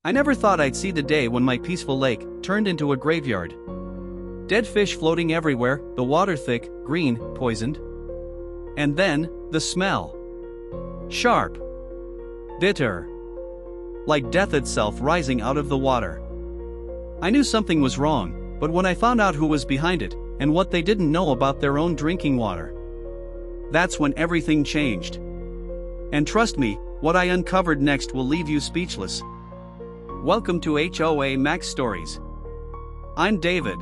I never thought I'd see the day when my peaceful lake turned into a graveyard. Dead fish floating everywhere, the water thick, green, poisoned. And then, the smell. Sharp. Bitter. Like death itself rising out of the water. I knew something was wrong, but when I found out who was behind it, and what they didn't know about their own drinking water, that's when everything changed. And trust me, what I uncovered next will leave you speechless. Welcome to HOA Max Stories. I'm David.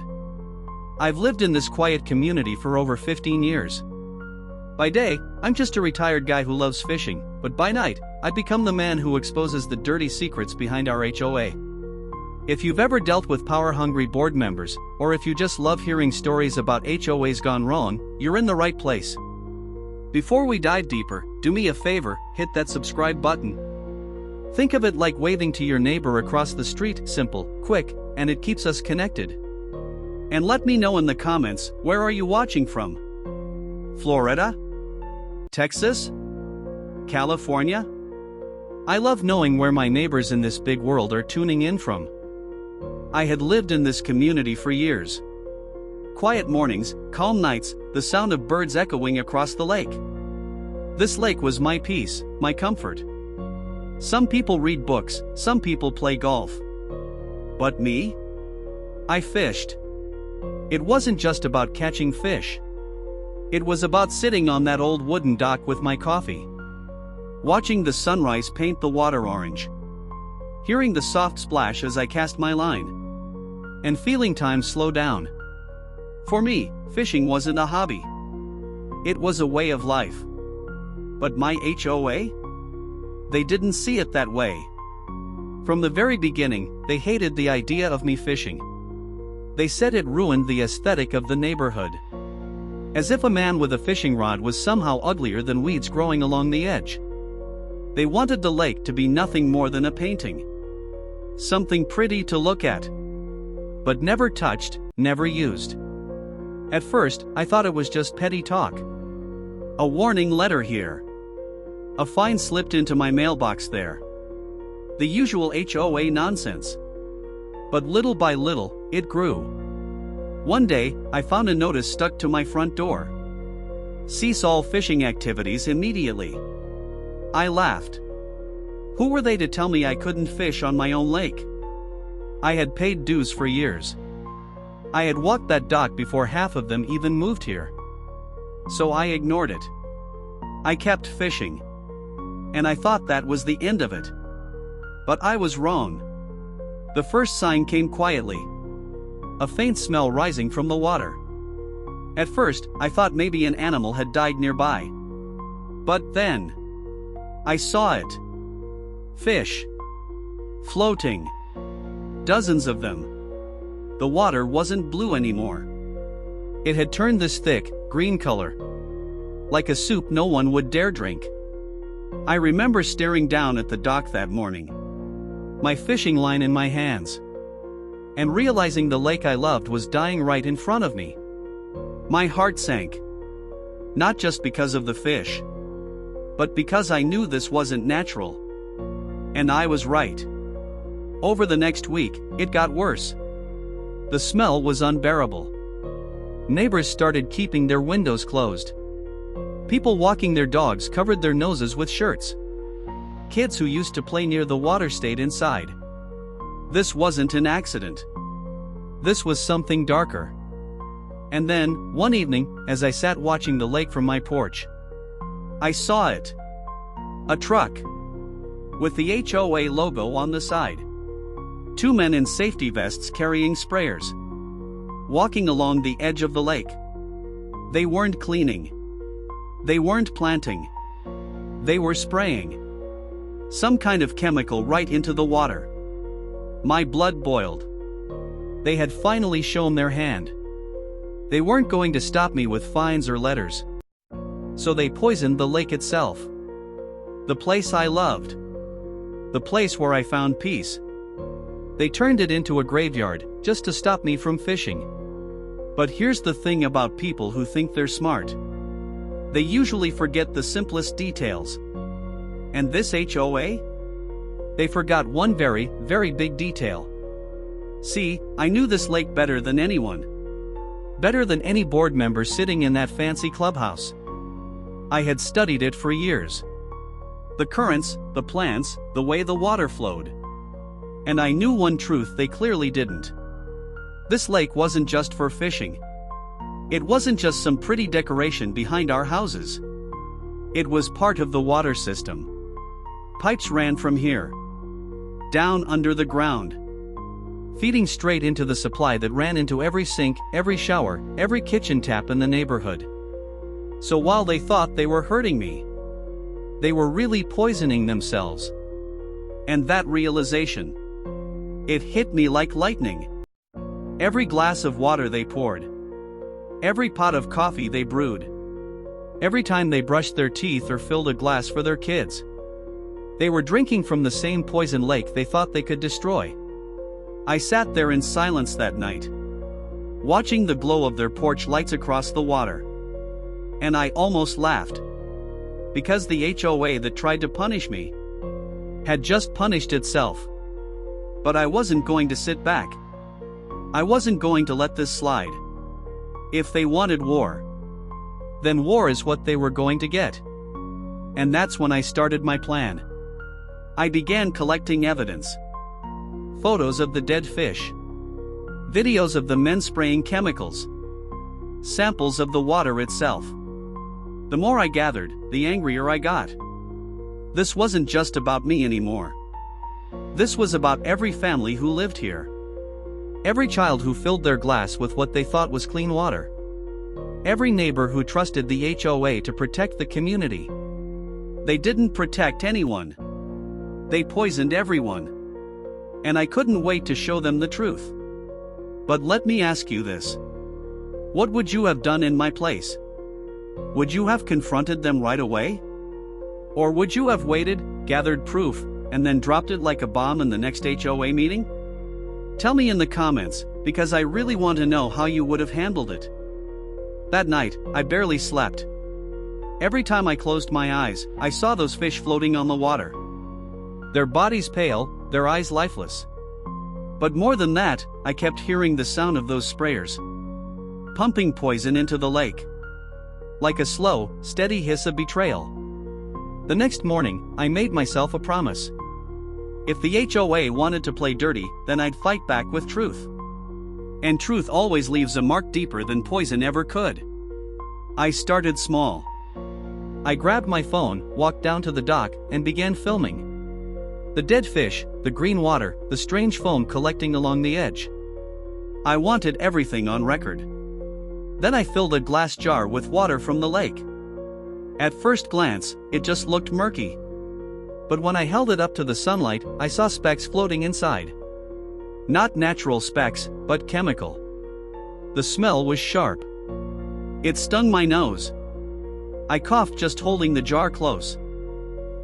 I've lived in this quiet community for over 15 years. By day, I'm just a retired guy who loves fishing, but by night, I've become the man who exposes the dirty secrets behind our HOA. If you've ever dealt with power-hungry board members, or if you just love hearing stories about HOAs gone wrong, you're in the right place. Before we dive deeper, do me a favor, hit that subscribe button. Think of it like waving to your neighbor across the street, simple, quick, and it keeps us connected. And let me know in the comments, where are you watching from? Florida? Texas? California? I love knowing where my neighbors in this big world are tuning in from. I had lived in this community for years. Quiet mornings, calm nights, the sound of birds echoing across the lake. This lake was my peace, my comfort. Some people read books, some people play golf. But me? I fished. It wasn't just about catching fish. It was about sitting on that old wooden dock with my coffee, watching the sunrise paint the water orange, hearing the soft splash as I cast my line, and feeling time slow down. For me, fishing wasn't a hobby. It was a way of life. But my HOA? They didn't see it that way. From the very beginning, they hated the idea of me fishing. They said it ruined the aesthetic of the neighborhood. As if a man with a fishing rod was somehow uglier than weeds growing along the edge. They wanted the lake to be nothing more than a painting. Something pretty to look at. But never touched, never used. At first, I thought it was just petty talk. A warning letter here. A fine slipped into my mailbox there. The usual HOA nonsense. But little by little, it grew. One day, I found a notice stuck to my front door. Cease all fishing activities immediately. I laughed. Who were they to tell me I couldn't fish on my own lake? I had paid dues for years. I had walked that dock before half of them even moved here. So I ignored it. I kept fishing. And I thought that was the end of it. But I was wrong. The first sign came quietly. A faint smell rising from the water. At first, I thought maybe an animal had died nearby. But then, I saw it. Fish. Floating. Dozens of them. The water wasn't blue anymore. It had turned this thick, green color. Like a soup no one would dare drink. I remember staring down at the dock that morning. My fishing line in my hands. And realizing the lake I loved was dying right in front of me. My heart sank. Not just because of the fish. But because I knew this wasn't natural. And I was right. Over the next week, it got worse. The smell was unbearable. Neighbors started keeping their windows closed. People walking their dogs covered their noses with shirts. Kids who used to play near the water stayed inside. This wasn't an accident. This was something darker. And then, one evening, as I sat watching the lake from my porch, I saw it. A truck. With the HOA logo on the side. Two men in safety vests carrying sprayers. Walking along the edge of the lake. They weren't cleaning. They weren't planting. They were spraying. Some kind of chemical right into the water. My blood boiled. They had finally shown their hand. They weren't going to stop me with fines or letters. So they poisoned the lake itself. The place I loved. The place where I found peace. They turned it into a graveyard, just to stop me from fishing. But here's the thing about people who think they're smart. They usually forget the simplest details. And this HOA? they forgot one very, very big detail. See, I knew this lake better than anyone. Better than any board member sitting in that fancy clubhouse. I had studied it for years. The currents, the plants, the way the water flowed. And I knew one truth they clearly didn't. This lake wasn't just for fishing. It wasn't just some pretty decoration behind our houses. It was part of the water system. Pipes ran from here, down under the ground, feeding straight into the supply that ran into every sink, every shower, every kitchen tap in the neighborhood. So while they thought they were hurting me, they were really poisoning themselves. And that realization, it hit me like lightning. Every glass of water they poured, every pot of coffee they brewed, every time they brushed their teeth or filled a glass for their kids, they were drinking from the same poison lake they thought they could destroy. I sat there in silence that night, watching the glow of their porch lights across the water. And I almost laughed. Because the HOA that tried to punish me had just punished itself. But I wasn't going to sit back. I wasn't going to let this slide. If they wanted war, then war is what they were going to get. And that's when I started my plan. I began collecting evidence. Photos of the dead fish. Videos of the men spraying chemicals. Samples of the water itself. The more I gathered, the angrier I got. This wasn't just about me anymore. This was about every family who lived here. Every child who filled their glass with what they thought was clean water. Every neighbor who trusted the HOA to protect the community. They didn't protect anyone. They poisoned everyone. And I couldn't wait to show them the truth. But let me ask you this. What would you have done in my place? Would you have confronted them right away? Or would you have waited, gathered proof, and then dropped it like a bomb in the next HOA meeting? Tell me in the comments, because I really want to know how you would have handled it. That night, I barely slept. Every time I closed my eyes, I saw those fish floating on the water. Their bodies pale, their eyes lifeless. But more than that, I kept hearing the sound of those sprayers pumping poison into the lake. Like a slow, steady hiss of betrayal. The next morning, I made myself a promise. If the HOA wanted to play dirty, then I'd fight back with truth. And truth always leaves a mark deeper than poison ever could. I started small. I grabbed my phone, walked down to the dock, and began filming. The dead fish, the green water, the strange foam collecting along the edge. I wanted everything on record. Then I filled a glass jar with water from the lake. At first glance, it just looked murky. But when I held it up to the sunlight, I saw specks floating inside. Not natural specks, but chemical. The smell was sharp. It stung my nose. I coughed just holding the jar close.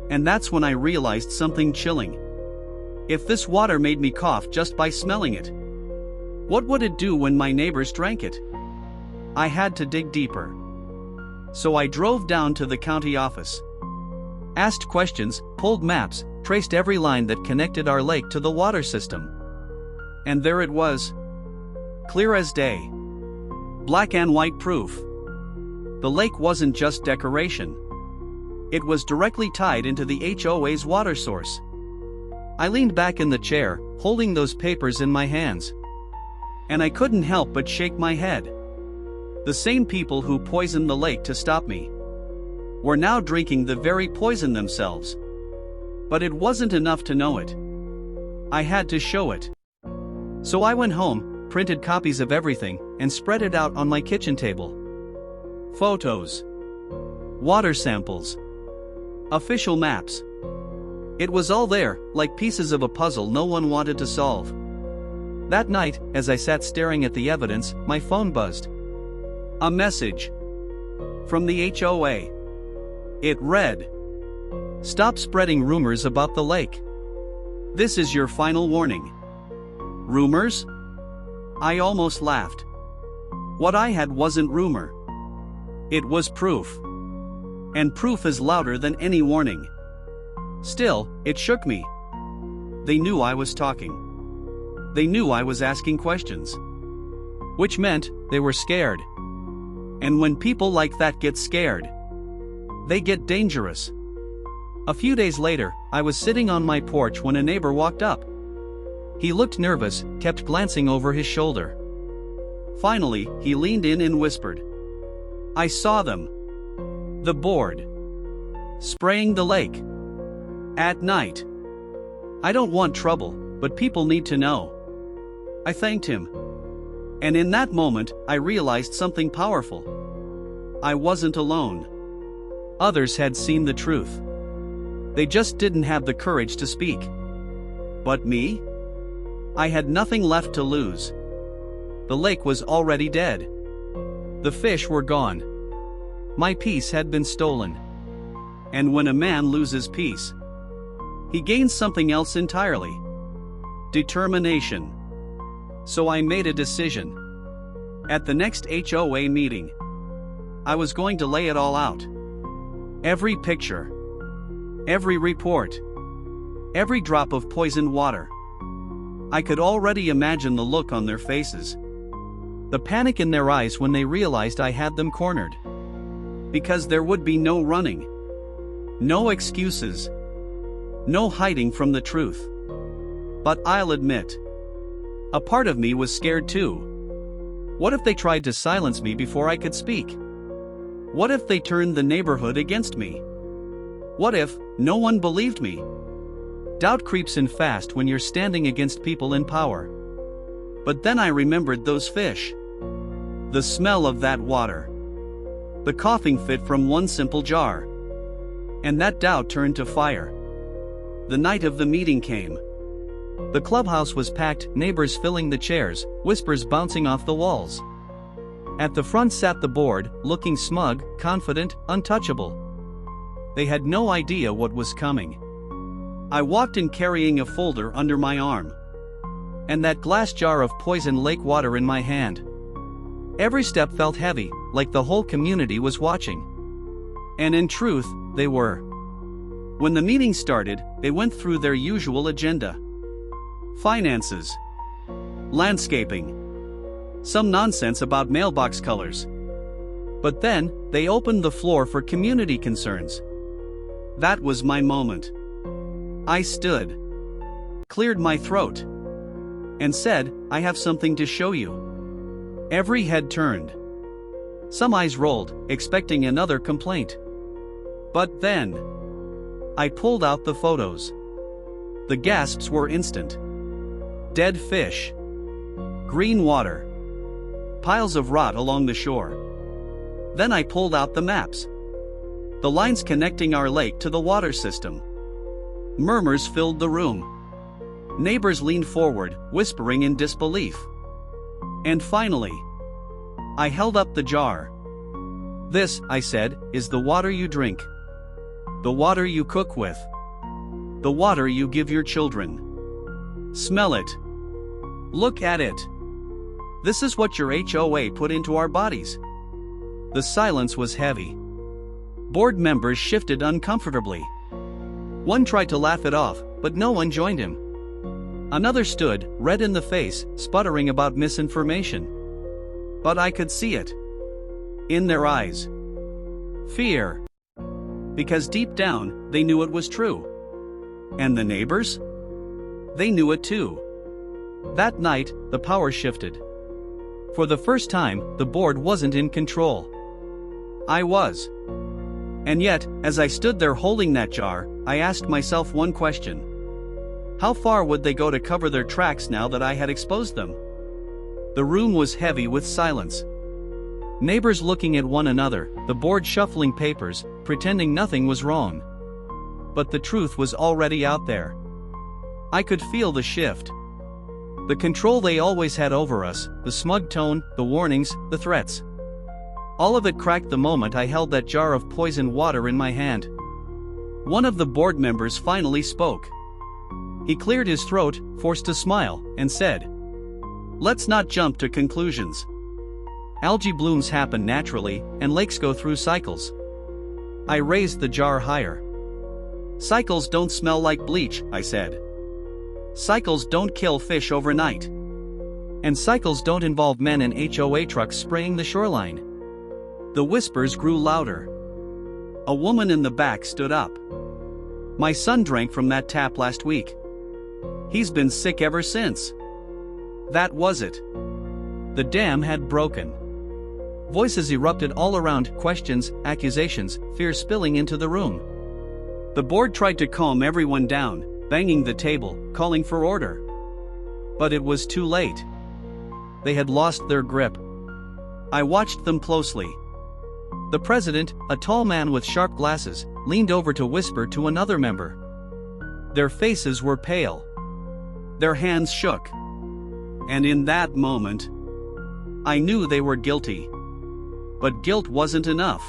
And that's when I realized something chilling. If this water made me cough just by smelling it, what would it do when my neighbors drank it? I had to dig deeper. So I drove down to the county office. Asked questions, pulled maps, traced every line that connected our lake to the water system. And there it was. Clear as day. Black and white proof. The lake wasn't just decoration. It was directly tied into the HOA's water source. I leaned back in the chair, holding those papers in my hands. And I couldn't help but shake my head. The same people who poisoned the lake to stop me were now drinking the very poison themselves. But it wasn't enough to know it. I had to show it. So I went home, printed copies of everything, and spread it out on my kitchen table. Photos. Water samples. Official maps. It was all there, like pieces of a puzzle no one wanted to solve. That night, as I sat staring at the evidence, my phone buzzed. A message. From the HOA. It read, "Stop spreading rumors about the lake. This is your final warning." Rumors? I almost laughed. What I had wasn't rumor. It was proof. And proof is louder than any warning. Still, it shook me. they knew I was talking. They knew I was asking questions. Which meant they were scared. And when people like that get scared, they get dangerous. A few days later, I was sitting on my porch when a neighbor walked up. He looked nervous, kept glancing over his shoulder. Finally, he leaned in and whispered, "I saw them. The board. Spraying the lake. At night. I don't want trouble, but people need to know." I thanked him. And in that moment, I realized something powerful. I wasn't alone. Others had seen the truth. They just didn't have the courage to speak. But me? I had nothing left to lose. The lake was already dead. The fish were gone. My peace had been stolen. And when a man loses peace, he gains something else entirely. Determination. So I made a decision. At the next HOA meeting, I was going to lay it all out. Every picture. Every report. Every drop of poisoned water. I could already imagine the look on their faces. The panic in their eyes when they realized I had them cornered. Because there would be no running. No excuses. No hiding from the truth. But I'll admit, a part of me was scared too. What if they tried to silence me before I could speak? What if they turned the neighborhood against me? What if no one believed me? Doubt creeps in fast when you're standing against people in power. But then I remembered those fish. The smell of that water. The coughing fit from one simple jar. And that doubt turned to fire. The night of the meeting came. The clubhouse was packed, neighbors filling the chairs, whispers bouncing off the walls. At the front sat the board, looking smug, confident, untouchable. They had no idea what was coming. I walked in carrying a folder under my arm. And that glass jar of poison lake water in my hand. Every step felt heavy, like the whole community was watching. And in truth, they were. When the meeting started, they went through their usual agenda. Finances. Landscaping. Some nonsense about mailbox colors. But then, they opened the floor for community concerns. That was my moment. I stood, cleared my throat, and said, "I have something to show you." Every head turned. Some eyes rolled, expecting another complaint. But then, I pulled out the photos. The gasps were instant. Dead fish. Green water. Piles of rot along the shore. Then I pulled out the maps. The lines connecting our lake to the water system. Murmurs filled the room. Neighbors leaned forward, whispering in disbelief. And finally, I held up the jar. "This," I said, "is the water you drink. The water you cook with. The water you give your children. Smell it. Look at it. This is what your HOA put into our bodies." The silence was heavy. Board members shifted uncomfortably. One tried to laugh it off, but no one joined him. Another stood, red in the face, sputtering about misinformation. But I could see it. In their eyes. Fear. Because deep down, they knew it was true. And the neighbors? They knew it too. That night, the power shifted. For the first time, the board wasn't in control. I was. And yet, as I stood there holding that jar, I asked myself one question. How far would they go to cover their tracks now that I had exposed them? The room was heavy with silence. Neighbors looking at one another, the board shuffling papers, pretending nothing was wrong. But the truth was already out there. I could feel the shift. The control they always had over us, the smug tone, the warnings, the threats. All of it cracked the moment I held that jar of poisoned water in my hand. One of the board members finally spoke. He cleared his throat, forced a smile, and said, "Let's not jump to conclusions. Algae blooms happen naturally, and lakes go through cycles." I raised the jar higher. "Cycles don't smell like bleach," I said. Cycles don't kill fish overnight. And cycles don't involve men in HOA trucks spraying the shoreline. The whispers grew louder. A woman in the back stood up. My son drank from that tap last week. He's been sick ever since. That was it. The dam had broken. Voices erupted all around, questions, accusations, fear spilling into the room. The board tried to calm everyone down, banging the table, calling for order. But it was too late. They had lost their grip. I watched them closely. The president, a tall man with sharp glasses, leaned over to whisper to another member. Their faces were pale. Their hands shook. And in that moment, I knew they were guilty. But guilt wasn't enough.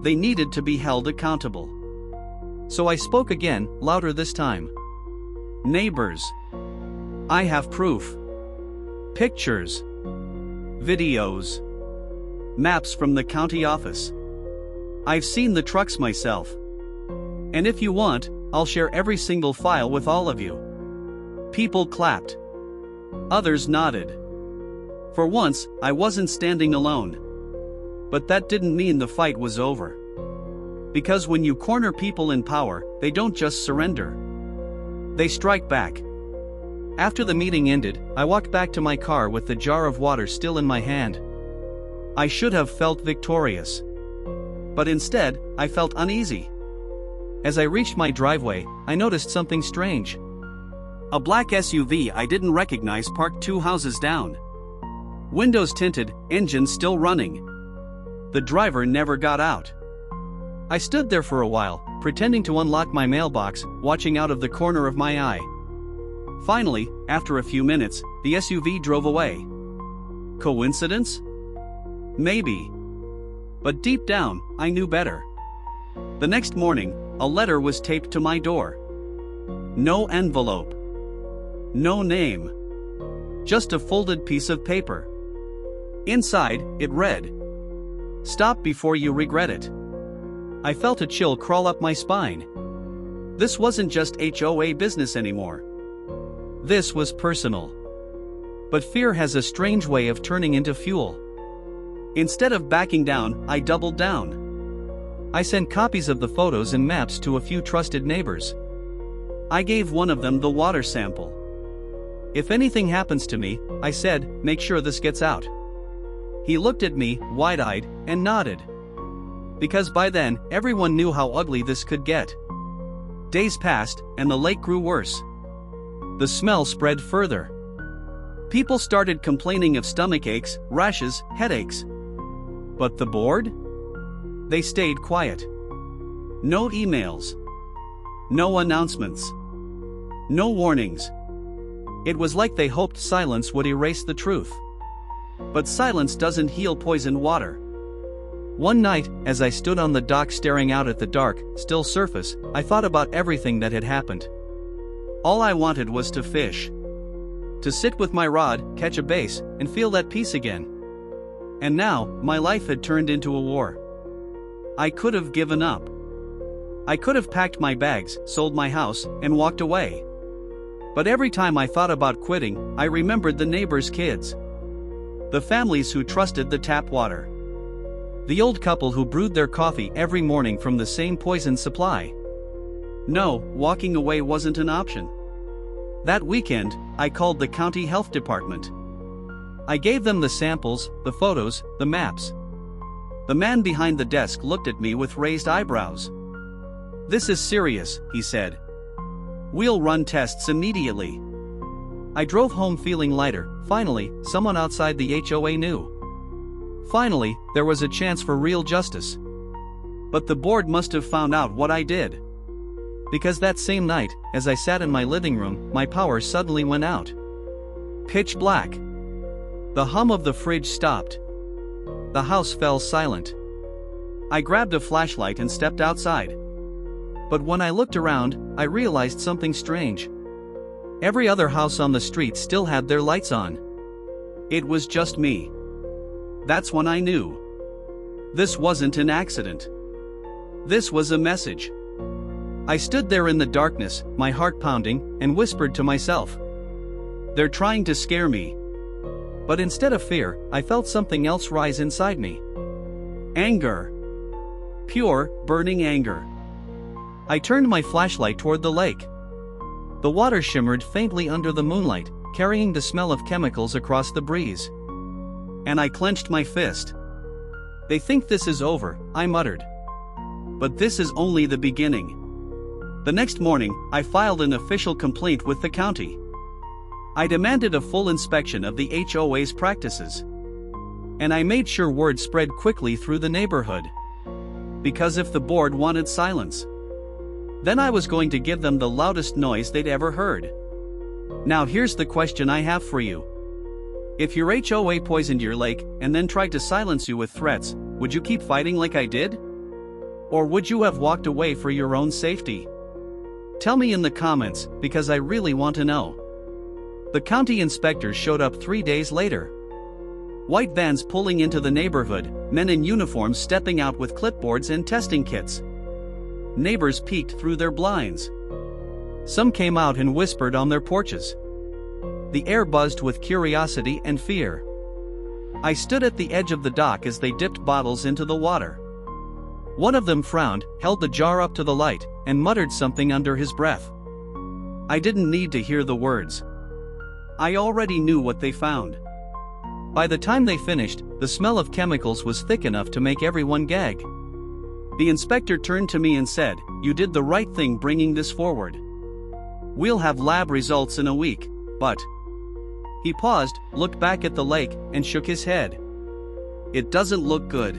They needed to be held accountable. So I spoke again, louder this time. Neighbors, I have proof. Pictures, videos, maps from the county office. I've seen the trucks myself. And if you want, I'll share every single file with all of you. People clapped. Others nodded. For once, I wasn't standing alone. But that didn't mean the fight was over. Because when you corner people in power, they don't just surrender. They strike back. After the meeting ended, I walked back to my car with the jar of water still in my hand. I should have felt victorious. But instead, I felt uneasy. As I reached my driveway, I noticed something strange. A black SUV I didn't recognize parked 2 houses down. Windows tinted, engine still running. The driver never got out. I stood there for a while, pretending to unlock my mailbox, watching out of the corner of my eye. Finally, after a few minutes, the SUV drove away. Coincidence? Maybe. But deep down, I knew better. The next morning, a letter was taped to my door. No envelope. No name. Just a folded piece of paper. Inside, it read, "Stop before you regret it." I felt a chill crawl up my spine. This wasn't just HOA business anymore. This was personal. But fear has a strange way of turning into fuel. Instead of backing down, I doubled down. I sent copies of the photos and maps to a few trusted neighbors. I gave one of them the water sample. If anything happens to me, I said, make sure this gets out. He looked at me, wide-eyed, and nodded. Because by then, everyone knew how ugly this could get. Days passed, and the lake grew worse. The smell spread further. People started complaining of stomach aches, rashes, headaches. But the board? They stayed quiet. No emails. No announcements. No warnings. It was like they hoped silence would erase the truth. But silence doesn't heal poisoned water. One night, as I stood on the dock staring out at the dark, still surface, I thought about everything that had happened. All I wanted was to fish. To sit with my rod, catch a bass, and feel that peace again. And now, my life had turned into a war. I could have given up. I could have packed my bags, sold my house, and walked away. But every time I thought about quitting, I remembered the neighbors' kids. The families who trusted the tap water. The old couple who brewed their coffee every morning from the same poison supply. No, walking away wasn't an option. That weekend, I called the county health department. I gave them the samples, the photos, the maps. The man behind the desk looked at me with raised eyebrows. "This is serious," he said. "We'll run tests immediately." I drove home feeling lighter. Finally, someone outside the HOA knew. Finally, there was a chance for real justice. But the board must have found out what I did. Because that same night, as I sat in my living room, my power suddenly went out. Pitch black. The hum of the fridge stopped. The house fell silent. I grabbed a flashlight and stepped outside. But when I looked around, I realized something strange. Every other house on the street still had their lights on. It was just me. That's when I knew. This wasn't an accident. This was a message. I stood there in the darkness, my heart pounding, and whispered to myself, "They're trying to scare me." But instead of fear, I felt something else rise inside me. Anger. Pure, burning anger. I turned my flashlight toward the lake. The water shimmered faintly under the moonlight, carrying the smell of chemicals across the breeze. And I clenched my fist. "They think this is over," I muttered. "But this is only the beginning." The next morning, I filed an official complaint with the county. I demanded a full inspection of the HOA's practices. And I made sure word spread quickly through the neighborhood. Because if the board wanted silence, then I was going to give them the loudest noise they'd ever heard. Now here's the question I have for you. If your HOA poisoned your lake and then tried to silence you with threats, would you keep fighting like I did? Or would you have walked away for your own safety? Tell me in the comments, because I really want to know. The county inspectors showed up 3 days later. White vans pulling into the neighborhood, men in uniforms stepping out with clipboards and testing kits. Neighbors peeked through their blinds. Some came out and whispered on their porches. The air buzzed with curiosity and fear. I stood at the edge of the dock as they dipped bottles into the water. One of them frowned, held the jar up to the light, and muttered something under his breath. I didn't need to hear the words. I already knew what they found. By the time they finished, the smell of chemicals was thick enough to make everyone gag. The inspector turned to me and said, "You did the right thing bringing this forward. We'll have lab results in a week, but..." He paused, looked back at the lake, and shook his head. "It doesn't look good."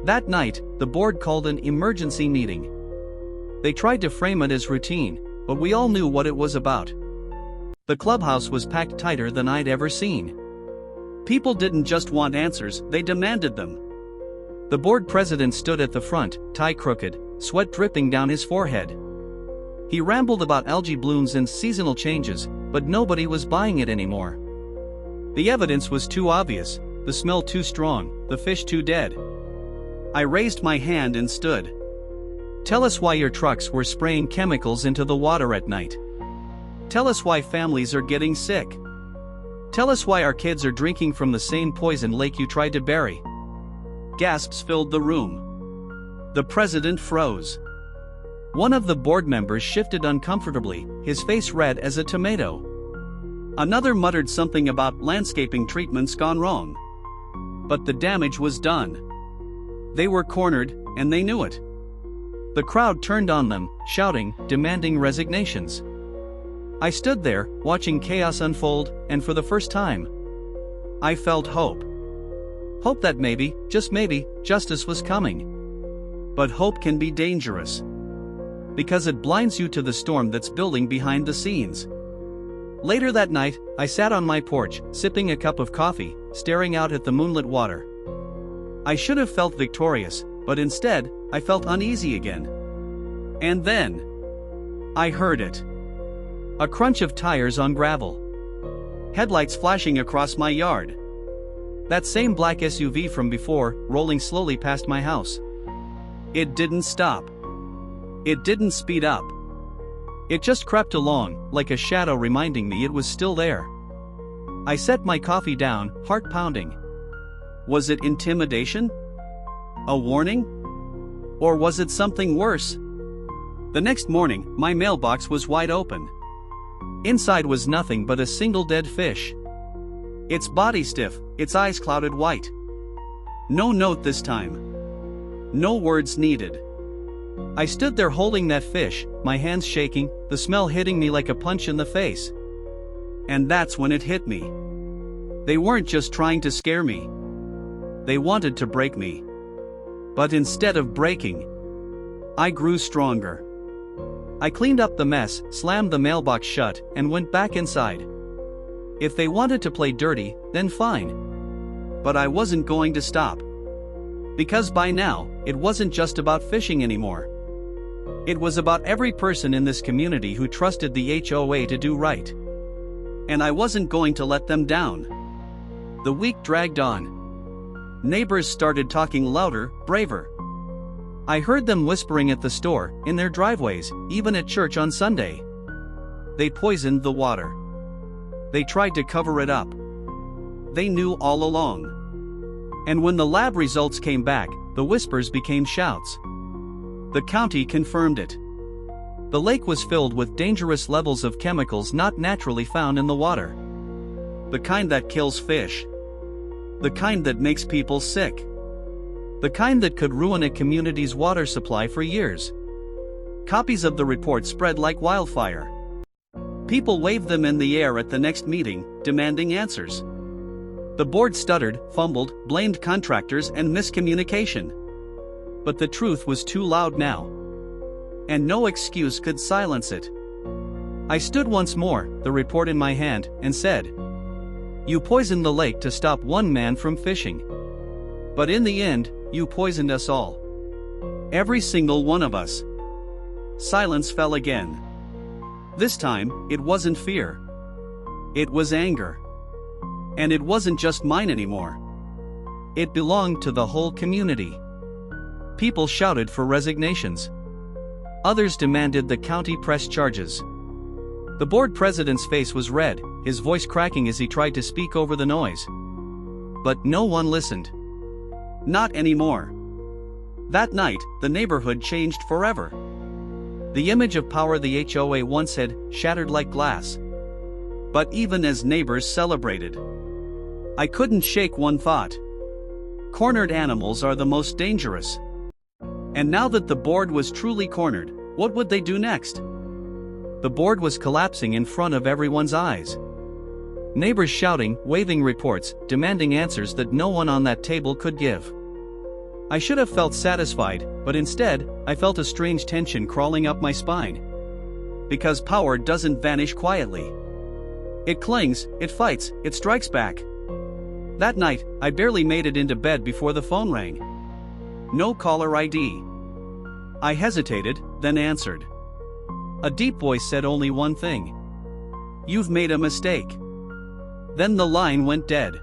That night, the board called an emergency meeting. They tried to frame it as routine, but we all knew what it was about. The clubhouse was packed tighter than I'd ever seen. People didn't just want answers, they demanded them. The board president stood at the front, tie crooked, sweat dripping down his forehead. He rambled about algae blooms and seasonal changes, but nobody was buying it anymore. The evidence was too obvious, the smell too strong, the fish too dead. I raised my hand and stood. "Tell us why your trucks were spraying chemicals into the water at night. Tell us why families are getting sick. Tell us why our kids are drinking from the same poison lake you tried to bury." Gasps filled the room. The president froze. One of the board members shifted uncomfortably, his face red as a tomato. Another muttered something about landscaping treatments gone wrong. But the damage was done. They were cornered, and they knew it. The crowd turned on them, shouting, demanding resignations. I stood there, watching chaos unfold, and for the first time, I felt hope. Hope that maybe, just maybe, justice was coming. But hope can be dangerous. Because it blinds you to the storm that's building behind the scenes. Later that night, I sat on my porch, sipping a cup of coffee, staring out at the moonlit water. I should have felt victorious, but instead, I felt uneasy again. And then, I heard it. A crunch of tires on gravel. Headlights flashing across my yard. That same black SUV from before, rolling slowly past my house. It didn't stop. It didn't speed up. It just crept along, like a shadow reminding me it was still there. I set my coffee down, heart pounding. Was it intimidation? A warning? Or was it something worse? The next morning, my mailbox was wide open. Inside was nothing but a single dead fish. Its body stiff, its eyes clouded white. No note this time. No words needed. I stood there holding that fish, my hands shaking, the smell hitting me like a punch in the face. And that's when it hit me. They weren't just trying to scare me. They wanted to break me. But instead of breaking, I grew stronger. I cleaned up the mess, slammed the mailbox shut, and went back inside. If they wanted to play dirty, then fine. But I wasn't going to stop. Because by now, it wasn't just about fishing anymore. It was about every person in this community who trusted the HOA to do right. And I wasn't going to let them down. The week dragged on. Neighbors started talking louder, braver. I heard them whispering at the store, in their driveways, even at church on Sunday. They poisoned the water. They tried to cover it up. They knew all along. And when the lab results came back, the whispers became shouts. The county confirmed it. The lake was filled with dangerous levels of chemicals not naturally found in the water. The kind that kills fish. The kind that makes people sick. The kind that could ruin a community's water supply for years. Copies of the report spread like wildfire. People waved them in the air at the next meeting, demanding answers. The board stuttered, fumbled, blamed contractors and miscommunication. But the truth was too loud now. And no excuse could silence it. I stood once more, the report in my hand, and said, "You poisoned the lake to stop one man from fishing. But in the end, you poisoned us all. Every single one of us." Silence fell again. This time, it wasn't fear. It was anger. And it wasn't just mine anymore. It belonged to the whole community. People shouted for resignations. Others demanded the county press charges. The board president's face was red, his voice cracking as he tried to speak over the noise. But no one listened. Not anymore. That night, the neighborhood changed forever. The image of power the HOA once had shattered like glass. But even as neighbors celebrated, I couldn't shake one thought. Cornered animals are the most dangerous. And now that the board was truly cornered, what would they do next? The board was collapsing in front of everyone's eyes. Neighbors shouting, waving reports, demanding answers that no one on that table could give. I should have felt satisfied, but instead, I felt a strange tension crawling up my spine. Because power doesn't vanish quietly. It clings, it fights, it strikes back. That night, I barely made it into bed before the phone rang. No caller ID. I hesitated, then answered. A deep voice said only one thing. "You've made a mistake." Then the line went dead.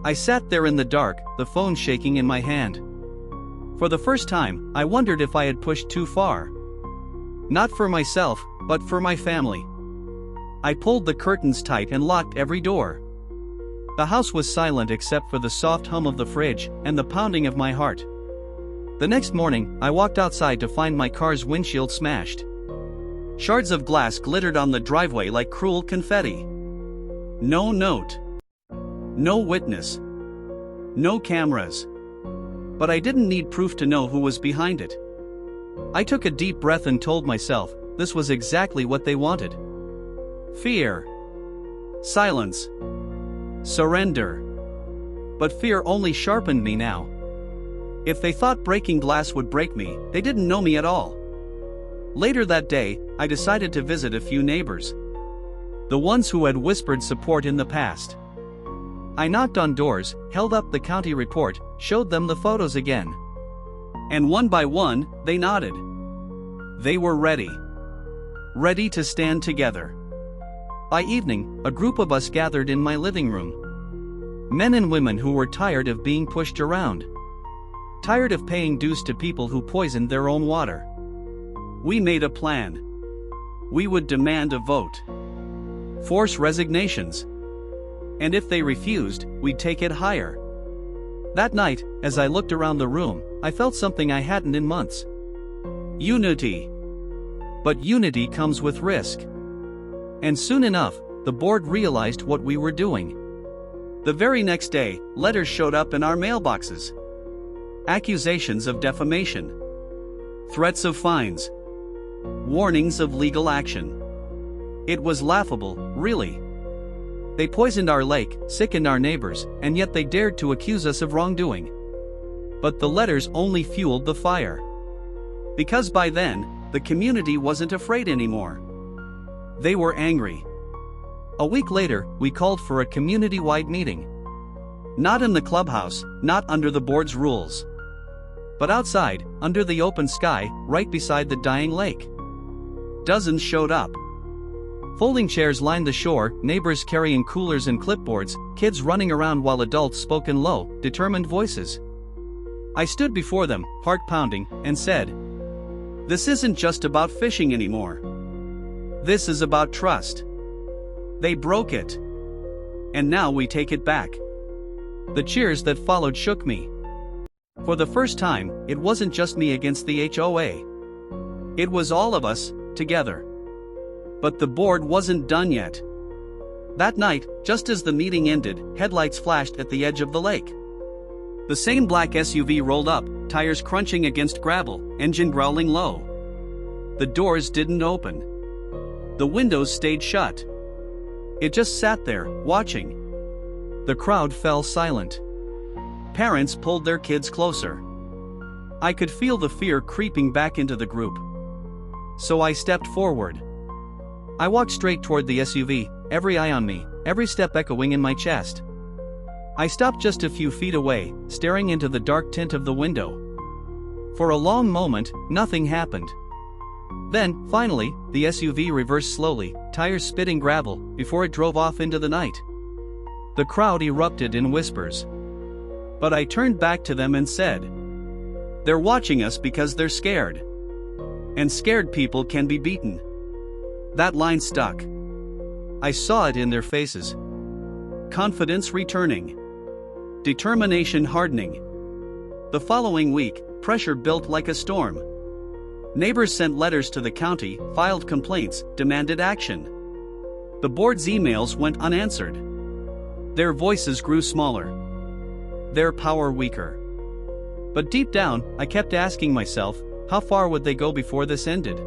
I sat there in the dark, the phone shaking in my hand. For the first time, I wondered if I had pushed too far. Not for myself, but for my family. I pulled the curtains tight and locked every door. The house was silent except for the soft hum of the fridge and the pounding of my heart. The next morning, I walked outside to find my car's windshield smashed. Shards of glass glittered on the driveway like cruel confetti. No note. No witness. No cameras. But I didn't need proof to know who was behind it. I took a deep breath and told myself, this was exactly what they wanted. Fear. Silence. Surrender. But fear only sharpened me now. If they thought breaking glass would break me, they didn't know me at all. Later that day, I decided to visit a few neighbors. The ones who had whispered support in the past. I knocked on doors, held up the county report, showed them the photos again. And one by one, they nodded. They were ready. Ready to stand together. By evening, a group of us gathered in my living room. Men and women who were tired of being pushed around. Tired of paying dues to people who poisoned their own water. We made a plan. We would demand a vote. Force resignations. And if they refused, we'd take it higher. That night, as I looked around the room, I felt something I hadn't in months. Unity. But unity comes with risk. And soon enough, the board realized what we were doing. The very next day, letters showed up in our mailboxes. Accusations of defamation. Threats of fines. Warnings of legal action. It was laughable, really. They poisoned our lake, sickened our neighbors, and yet they dared to accuse us of wrongdoing. But the letters only fueled the fire. Because by then, the community wasn't afraid anymore. They were angry. A week later, we called for a community-wide meeting. Not in the clubhouse, not under the board's rules. But outside, under the open sky, right beside the dying lake. Dozens showed up. Folding chairs lined the shore, neighbors carrying coolers and clipboards, kids running around while adults spoke in low, determined voices. I stood before them, heart pounding, and said, "This isn't just about fishing anymore. This is about trust. They broke it. And now we take it back." The cheers that followed shook me. For the first time, it wasn't just me against the HOA. It was all of us, together. But the board wasn't done yet. That night, just as the meeting ended, headlights flashed at the edge of the lake. The same black SUV rolled up, tires crunching against gravel, engine growling low. The doors didn't open. The windows stayed shut. It just sat there, watching. The crowd fell silent. Parents pulled their kids closer. I could feel the fear creeping back into the group. So I stepped forward. I walked straight toward the SUV, every eye on me, every step echoing in my chest. I stopped just a few feet away, staring into the dark tint of the window. For a long moment, nothing happened. Then, finally, the SUV reversed slowly, tires spitting gravel, before it drove off into the night. The crowd erupted in whispers. But I turned back to them and said, "They're watching us because they're scared. And scared people can be beaten." That line stuck. I saw it in their faces. Confidence returning. Determination hardening. The following week, pressure built like a storm. Neighbors sent letters to the county, filed complaints, demanded action. The board's emails went unanswered. Their voices grew smaller. Their power weaker. But deep down, I kept asking myself, how far would they go before this ended?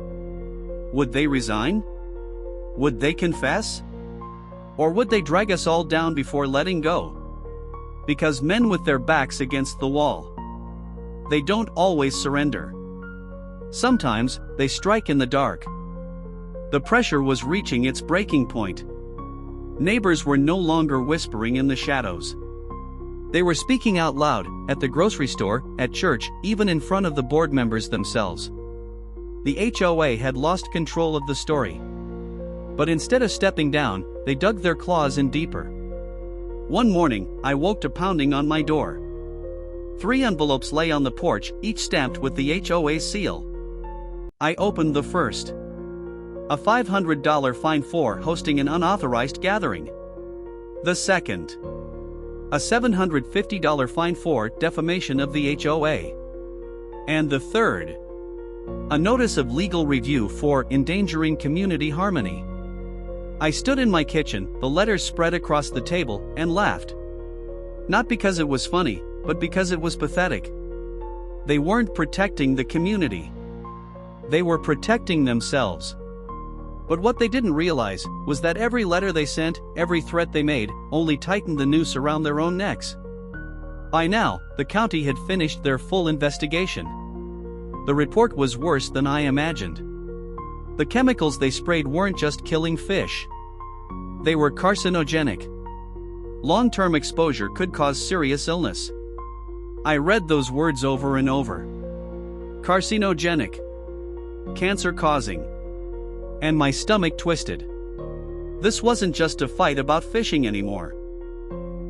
Would they resign? Would they confess? Or would they drag us all down before letting go? Because men with their backs against the wall, they don't always surrender. Sometimes, they strike in the dark. The pressure was reaching its breaking point. Neighbors were no longer whispering in the shadows. They were speaking out loud, at the grocery store, at church, even in front of the board members themselves. The HOA had lost control of the story. But instead of stepping down, they dug their claws in deeper. One morning, I woke to pounding on my door. 3 envelopes lay on the porch, each stamped with the HOA seal. I opened the first. A $500 fine for hosting an unauthorized gathering. The second. A $750 fine for defamation of the HOA. And the third. A notice of legal review for endangering community harmony. I stood in my kitchen, the letters spread across the table, and laughed. Not because it was funny, but because it was pathetic. They weren't protecting the community. They were protecting themselves. But what they didn't realize was that every letter they sent, every threat they made, only tightened the noose around their own necks. By now, the county had finished their full investigation. The report was worse than I imagined. The chemicals they sprayed weren't just killing fish. They were carcinogenic. Long-term exposure could cause serious illness. I read those words over and over. Carcinogenic. Cancer-causing. And my stomach twisted. This wasn't just a fight about fishing anymore.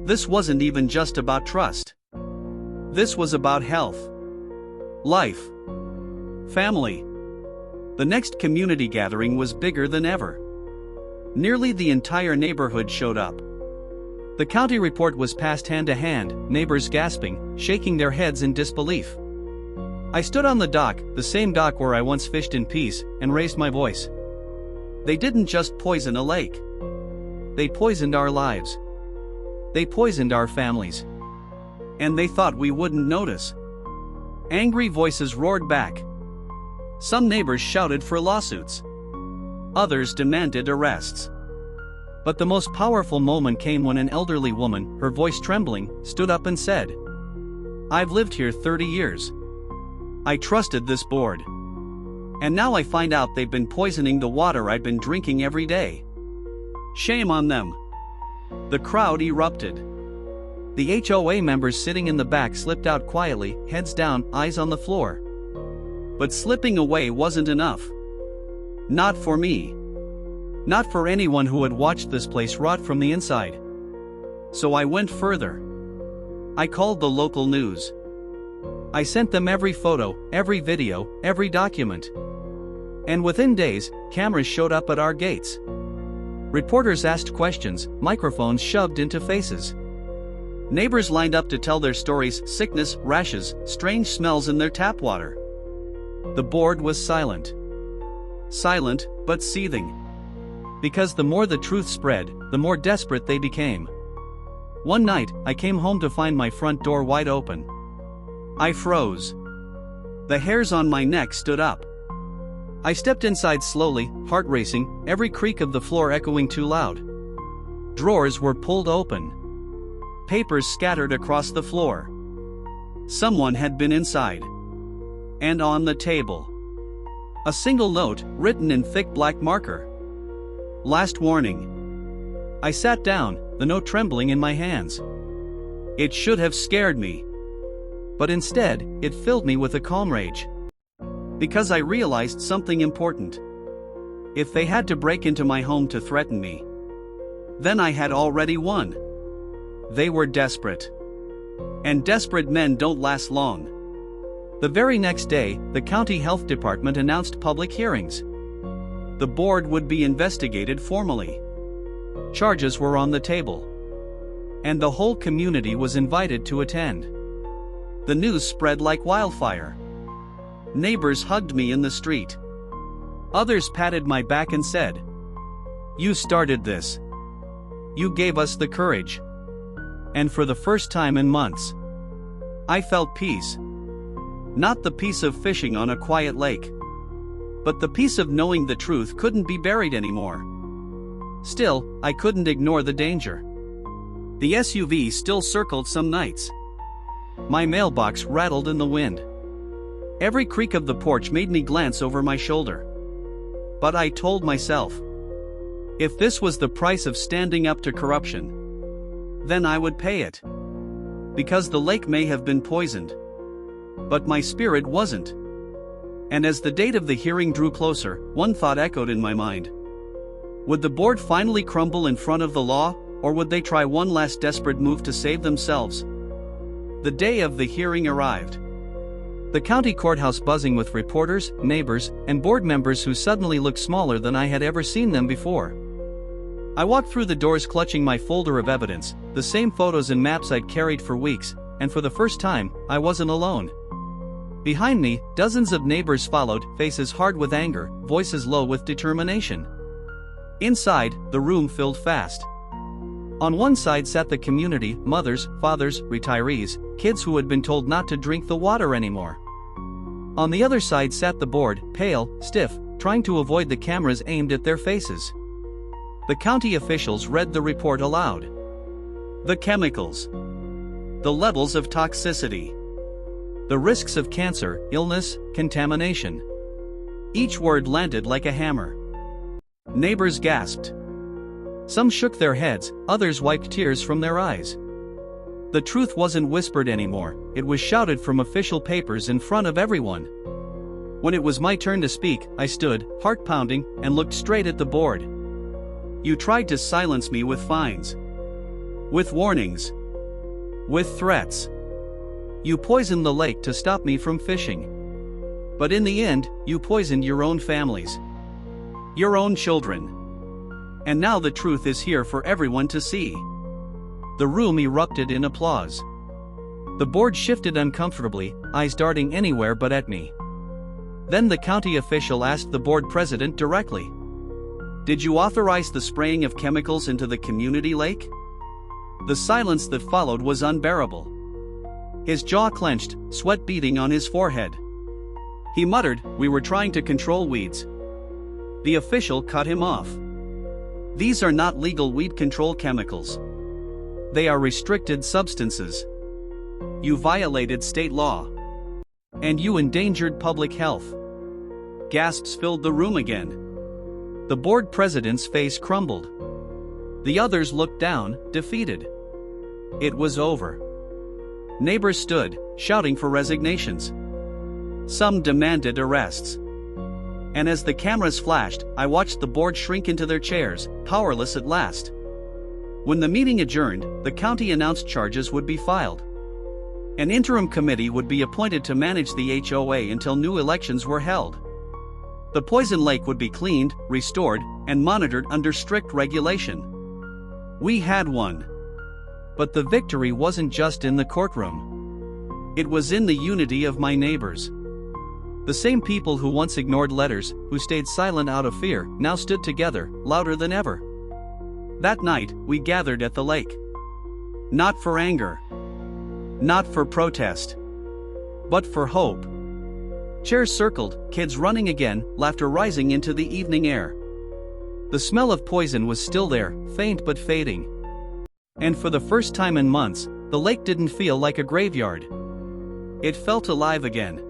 This wasn't even just about trust. This was about health. Life. Family. The next community gathering was bigger than ever. Nearly the entire neighborhood showed up. The county report was passed hand to hand, neighbors gasping, shaking their heads in disbelief. I stood on the dock, the same dock where I once fished in peace, and raised my voice. They didn't just poison a lake. They poisoned our lives. They poisoned our families. And they thought we wouldn't notice. Angry voices roared back. Some neighbors shouted for lawsuits. Others demanded arrests. But the most powerful moment came when an elderly woman, her voice trembling, stood up and said, "I've lived here 30 years. I trusted this board. And now I find out they've been poisoning the water I've been drinking every day. Shame on them." The crowd erupted. The HOA members sitting in the back slipped out quietly, heads down, eyes on the floor. But slipping away wasn't enough. Not for me. Not for anyone who had watched this place rot from the inside. So I went further. I called the local news. I sent them every photo, every video, every document. And within days, cameras showed up at our gates. Reporters asked questions, microphones shoved into faces. Neighbors lined up to tell their stories: sickness, rashes, strange smells in their tap water. The board was silent. Silent, but seething. Because the more the truth spread, the more desperate they became. One night, I came home to find my front door wide open. I froze. The hairs on my neck stood up. I stepped inside slowly, heart racing, every creak of the floor echoing too loud. Drawers were pulled open. Papers scattered across the floor. Someone had been inside. And on the table, a single note, written in thick black marker. Last warning. I sat down, the note trembling in my hands. It should have scared me. But instead, it filled me with a calm rage. Because I realized something important. If they had to break into my home to threaten me, then I had already won. They were desperate. And desperate men don't last long. The very next day, the county health department announced public hearings. The board would be investigated formally. Charges were on the table. And the whole community was invited to attend. The news spread like wildfire. Neighbors hugged me in the street. Others patted my back and said, "You started this. You gave us the courage." And for the first time in months, I felt peace. Not the peace of fishing on a quiet lake, but the peace of knowing the truth couldn't be buried anymore. Still, I couldn't ignore the danger. The SUV still circled some nights. My mailbox rattled in the wind. Every creak of the porch made me glance over my shoulder. But I told myself, if this was the price of standing up to corruption, then I would pay it. Because the lake may have been poisoned, but my spirit wasn't. And as the date of the hearing drew closer, one thought echoed in my mind. Would the board finally crumble in front of the law, or would they try one last desperate move to save themselves? The day of the hearing arrived. The county courthouse buzzing with reporters, neighbors, and board members who suddenly looked smaller than I had ever seen them before. I walked through the doors clutching my folder of evidence, the same photos and maps I'd carried for weeks, and for the first time, I wasn't alone. Behind me, dozens of neighbors followed, faces hard with anger, voices low with determination. Inside, the room filled fast. On one side sat the community, mothers, fathers, retirees, kids who had been told not to drink the water anymore. On the other side sat the board, pale, stiff, trying to avoid the cameras aimed at their faces. The county officials read the report aloud. The chemicals. The levels of toxicity. The risks of cancer, illness, contamination. Each word landed like a hammer. Neighbors gasped. Some shook their heads, others wiped tears from their eyes. The truth wasn't whispered anymore, it was shouted from official papers in front of everyone. When it was my turn to speak, I stood, heart pounding, and looked straight at the board. You tried to silence me with fines. With warnings. With threats. You poisoned the lake to stop me from fishing. But in the end, you poisoned your own families. Your own children. And now the truth is here for everyone to see. The room erupted in applause. The board shifted uncomfortably, eyes darting anywhere but at me. Then the county official asked the board president directly, "Did you authorize the spraying of chemicals into the community lake?" The silence that followed was unbearable. His jaw clenched, sweat beading on his forehead. He muttered, "We were trying to control weeds." The official cut him off. "These are not legal weed control chemicals. They are restricted substances. You violated state law. And you endangered public health." Gasps filled the room again. The board president's face crumbled. The others looked down, defeated. It was over. Neighbors stood, shouting for resignations. Some demanded arrests. And as the cameras flashed, I watched the board shrink into their chairs, powerless at last. When the meeting adjourned, the county announced charges would be filed. An interim committee would be appointed to manage the HOA until new elections were held. The poison lake would be cleaned, restored, and monitored under strict regulation. We had won. But the victory wasn't just in the courtroom. It was in the unity of my neighbors. The same people who once ignored letters, who stayed silent out of fear, now stood together, louder than ever. That night, we gathered at the lake. Not for anger. Not for protest. But for hope. Chairs circled, kids running again, laughter rising into the evening air. The smell of poison was still there, faint but fading. And for the first time in months, the lake didn't feel like a graveyard. It felt alive again.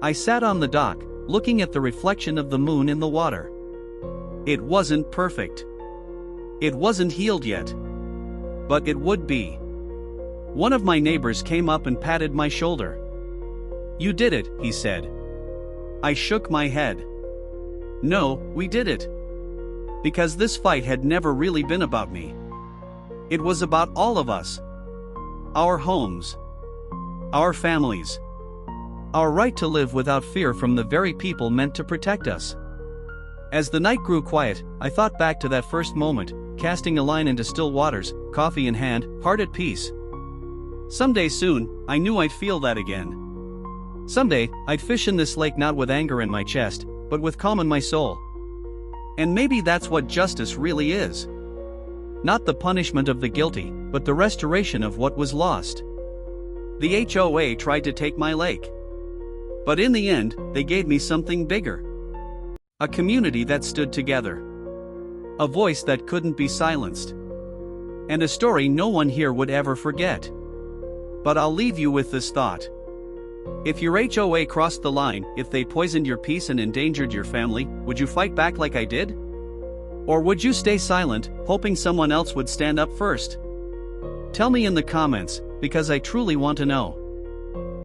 I sat on the dock, looking at the reflection of the moon in the water. It wasn't perfect. It wasn't healed yet. But it would be. One of my neighbors came up and patted my shoulder. "You did it," he said. I shook my head. No, we did it. Because this fight had never really been about me. It was about all of us. Our homes. Our families. Our right to live without fear from the very people meant to protect us. As the night grew quiet, I thought back to that first moment, casting a line into still waters, coffee in hand, heart at peace. Someday soon, I knew I'd feel that again. Someday, I'd fish in this lake not with anger in my chest, but with calm in my soul. And maybe that's what justice really is. Not the punishment of the guilty, but the restoration of what was lost. The HOA tried to take my lake. But in the end, they gave me something bigger. A community that stood together. A voice that couldn't be silenced. And a story no one here would ever forget. But I'll leave you with this thought. If your HOA crossed the line, if they poisoned your peace and endangered your family, would you fight back like I did? Or would you stay silent, hoping someone else would stand up first? Tell me in the comments, because I truly want to know.